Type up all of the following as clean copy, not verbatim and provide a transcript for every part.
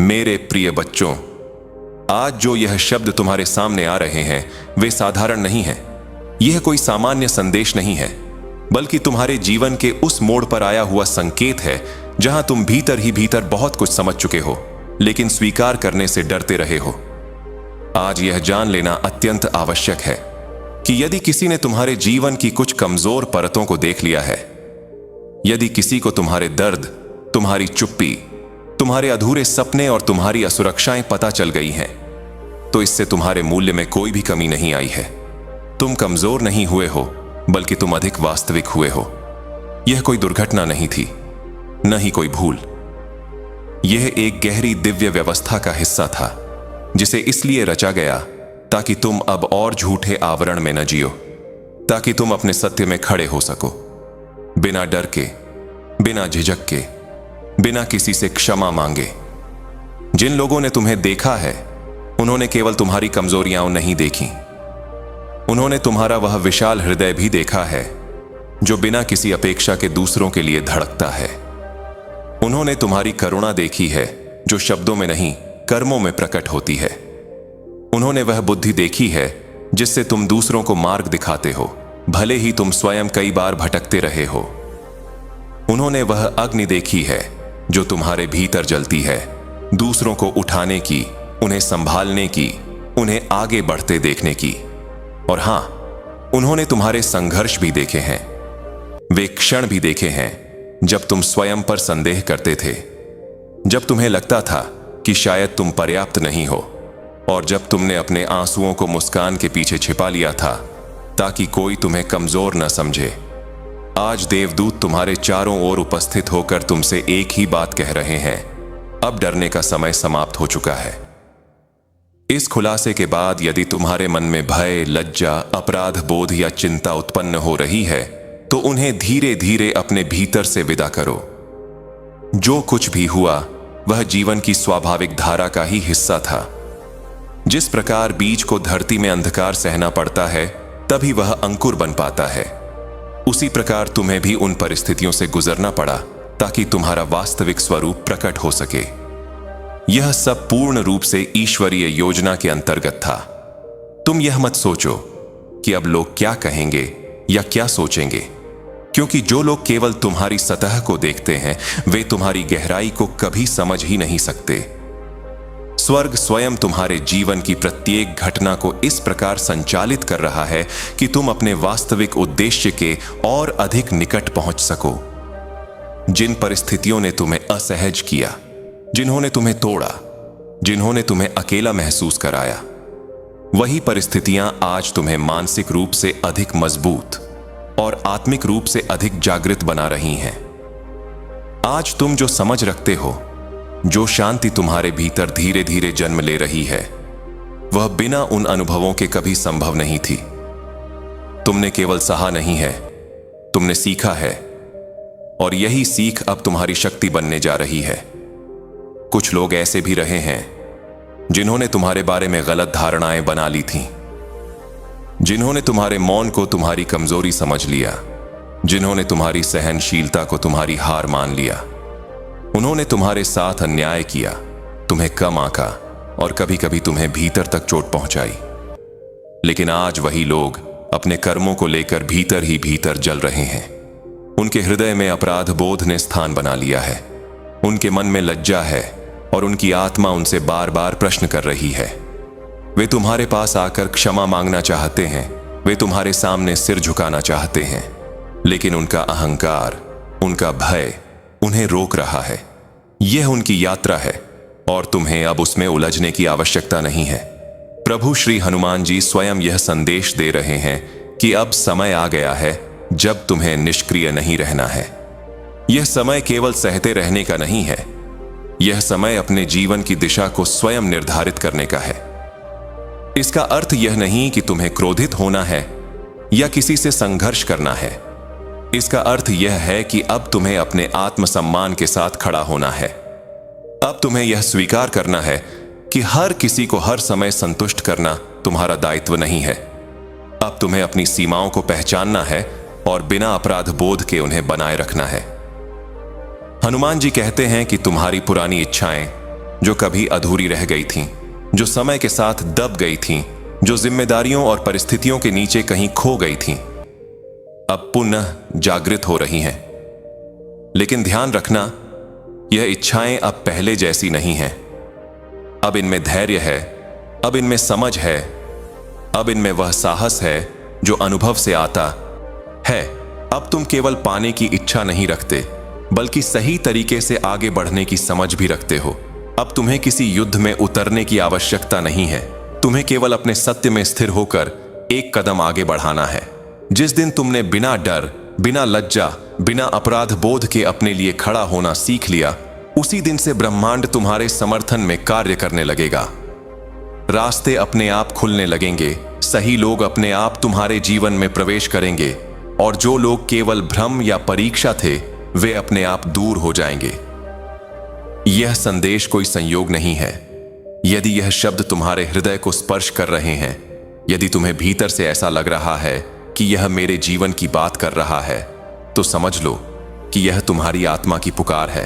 मेरे प्रिय बच्चों, आज जो यह शब्द तुम्हारे सामने आ रहे हैं वे साधारण नहीं हैं। यह कोई सामान्य संदेश नहीं है, बल्कि तुम्हारे जीवन के उस मोड़ पर आया हुआ संकेत है जहां तुम भीतर ही भीतर बहुत कुछ समझ चुके हो, लेकिन स्वीकार करने से डरते रहे हो। आज यह जान लेना अत्यंत आवश्यक है कि यदि किसी ने तुम्हारे जीवन की कुछ कमजोर परतों को देख लिया है, यदि किसी को तुम्हारे दर्द, तुम्हारी चुप्पी, तुम्हारे अधूरे सपने और तुम्हारी असुरक्षाएं पता चल गई हैं, तो इससे तुम्हारे मूल्य में कोई भी कमी नहीं आई है। तुम कमजोर नहीं हुए हो, बल्कि तुम अधिक वास्तविक हुए हो। यह कोई दुर्घटना नहीं थी, न ही कोई भूल। यह एक गहरी दिव्य व्यवस्था का हिस्सा था, जिसे इसलिए रचा गया ताकि तुम अब और झूठे आवरण में न जियो, ताकि तुम अपने सत्य में खड़े हो सको, बिना डर के, बिना झिझक के, बिना किसी से क्षमा मांगे। जिन लोगों ने तुम्हें देखा है, उन्होंने केवल तुम्हारी कमजोरियां नहीं देखी, उन्होंने तुम्हारा वह विशाल हृदय भी देखा है जो बिना किसी अपेक्षा के दूसरों के लिए धड़कता है। उन्होंने तुम्हारी करुणा देखी है जो शब्दों में नहीं, कर्मों में प्रकट होती है। उन्होंने वह बुद्धि देखी है जिससे तुम दूसरों को मार्ग दिखाते हो, भले ही तुम स्वयं कई बार भटकते रहे हो। उन्होंने वह अग्नि देखी है जो तुम्हारे भीतर जलती है, दूसरों को उठाने की, उन्हें संभालने की, उन्हें आगे बढ़ते देखने की। और हां, उन्होंने तुम्हारे संघर्ष भी देखे हैं, वे क्षण भी देखे हैं जब तुम स्वयं पर संदेह करते थे, जब तुम्हें लगता था कि शायद तुम पर्याप्त नहीं हो, और जब तुमने अपने आंसुओं को मुस्कान के पीछे छिपा लिया था ताकि कोई तुम्हें कमजोर न समझे। आज देवदूत तुम्हारे चारों ओर उपस्थित होकर तुमसे एक ही बात कह रहे हैं, अब डरने का समय समाप्त हो चुका है। इस खुलासे के बाद यदि तुम्हारे मन में भय, लज्जा, अपराध बोध या चिंता उत्पन्न हो रही है, तो उन्हें धीरे धीरे अपने भीतर से विदा करो। जो कुछ भी हुआ वह जीवन की स्वाभाविक धारा का ही हिस्सा था। जिस प्रकार बीज को धरती में अंधकार सहना पड़ता है, तभी वह अंकुर बन पाता है, उसी प्रकार तुम्हें भी उन परिस्थितियों से गुजरना पड़ा ताकि तुम्हारा वास्तविक स्वरूप प्रकट हो सके। यह सब पूर्ण रूप से ईश्वरीय योजना के अंतर्गत था। तुम यह मत सोचो कि अब लोग क्या कहेंगे या क्या सोचेंगे, क्योंकि जो लोग केवल तुम्हारी सतह को देखते हैं, वे तुम्हारी गहराई को कभी समझ ही नहीं सकते। स्वर्ग स्वयं तुम्हारे जीवन की प्रत्येक घटना को इस प्रकार संचालित कर रहा है कि तुम अपने वास्तविक उद्देश्य के और अधिक निकट पहुंच सको। जिन परिस्थितियों ने तुम्हें असहज किया, जिन्होंने तुम्हें तोड़ा, जिन्होंने तुम्हें अकेला महसूस कराया, वही परिस्थितियां आज तुम्हें मानसिक रूप से अधिक मजबूत और आत्मिक रूप से अधिक जागृत बना रही हैं। आज तुम जो समझ रखते हो, जो शांति तुम्हारे भीतर धीरे धीरे जन्म ले रही है, वह बिना उन अनुभवों के कभी संभव नहीं थी। तुमने केवल सहा नहीं है, तुमने सीखा है, और यही सीख अब तुम्हारी शक्ति बनने जा रही है। कुछ लोग ऐसे भी रहे हैं जिन्होंने तुम्हारे बारे में गलत धारणाएं बना ली थीं, जिन्होंने तुम्हारे मौन को तुम्हारी कमजोरी समझ लिया, जिन्होंने तुम्हारी सहनशीलता को तुम्हारी हार मान लिया। उन्होंने तुम्हारे साथ अन्याय किया, तुम्हें कम आंका और कभी कभी तुम्हें भीतर तक चोट पहुंचाई। लेकिन आज वही लोग अपने कर्मों को लेकर भीतर ही भीतर जल रहे हैं। उनके हृदय में अपराध बोध ने स्थान बना लिया है, उनके मन में लज्जा है और उनकी आत्मा उनसे बार बार प्रश्न कर रही है। वे तुम्हारे पास आकर क्षमा मांगना चाहते हैं, वे तुम्हारे सामने सिर झुकाना चाहते हैं, लेकिन उनका अहंकार, उनका भय उन्हें रोक रहा है। यह उनकी यात्रा है और तुम्हें अब उसमें उलझने की आवश्यकता नहीं है। प्रभु श्री हनुमान जी स्वयं यह संदेश दे रहे हैं कि अब समय आ गया है जब तुम्हें निष्क्रिय नहीं रहना है। यह समय केवल सहते रहने का नहीं है, यह समय अपने जीवन की दिशा को स्वयं निर्धारित करने का है। इसका अर्थ यह नहीं कि तुम्हें क्रोधित होना है या किसी से संघर्ष करना है। इसका अर्थ यह है कि अब तुम्हें अपने आत्मसम्मान के साथ खड़ा होना है। अब तुम्हें यह स्वीकार करना है कि हर किसी को हर समय संतुष्ट करना तुम्हारा दायित्व नहीं है। अब तुम्हें अपनी सीमाओं को पहचानना है और बिना अपराध बोध के उन्हें बनाए रखना है। हनुमान जी कहते हैं कि तुम्हारी पुरानी इच्छाएं, जो कभी अधूरी रह गई थीं, जो समय के साथ दब गई थीं, जो जिम्मेदारियों और परिस्थितियों के नीचे कहीं खो गई थीं, अब पुनः जागृत हो रही हैं। लेकिन ध्यान रखना, यह इच्छाएं अब पहले जैसी नहीं हैं। अब इनमें धैर्य है, अब इनमें समझ है, अब इनमें वह साहस है जो अनुभव से आता है। अब तुम केवल पाने की इच्छा नहीं रखते, बल्कि सही तरीके से आगे बढ़ने की समझ भी रखते हो। अब तुम्हें किसी युद्ध में उतरने की आवश्यकता नहीं है। तुम्हें केवल अपने सत्य में स्थिर होकर एक कदम आगे बढ़ाना है। जिस दिन तुमने बिना डर, बिना लज्जा, बिना अपराध बोध के अपने लिए खड़ा होना सीख लिया, उसी दिन से ब्रह्मांड तुम्हारे समर्थन में कार्य करने लगेगा। रास्ते अपने आप खुलने लगेंगे, सही लोग अपने आप तुम्हारे जीवन में प्रवेश करेंगे, और जो लोग केवल भ्रम या परीक्षा थे, वे अपने आप दूर हो जाएंगे। यह संदेश कोई संयोग नहीं है। यदि यह शब्द तुम्हारे हृदय को स्पर्श कर रहे हैं, यदि तुम्हें भीतर से ऐसा लग रहा है कि यह मेरे जीवन की बात कर रहा है, तो समझ लो कि यह तुम्हारी आत्मा की पुकार है।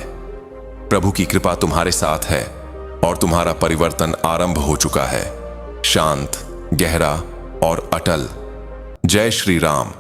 प्रभु की कृपा तुम्हारे साथ है और तुम्हारा परिवर्तन आरंभ हो चुका है, शांत, गहरा और अटल। जय श्री राम।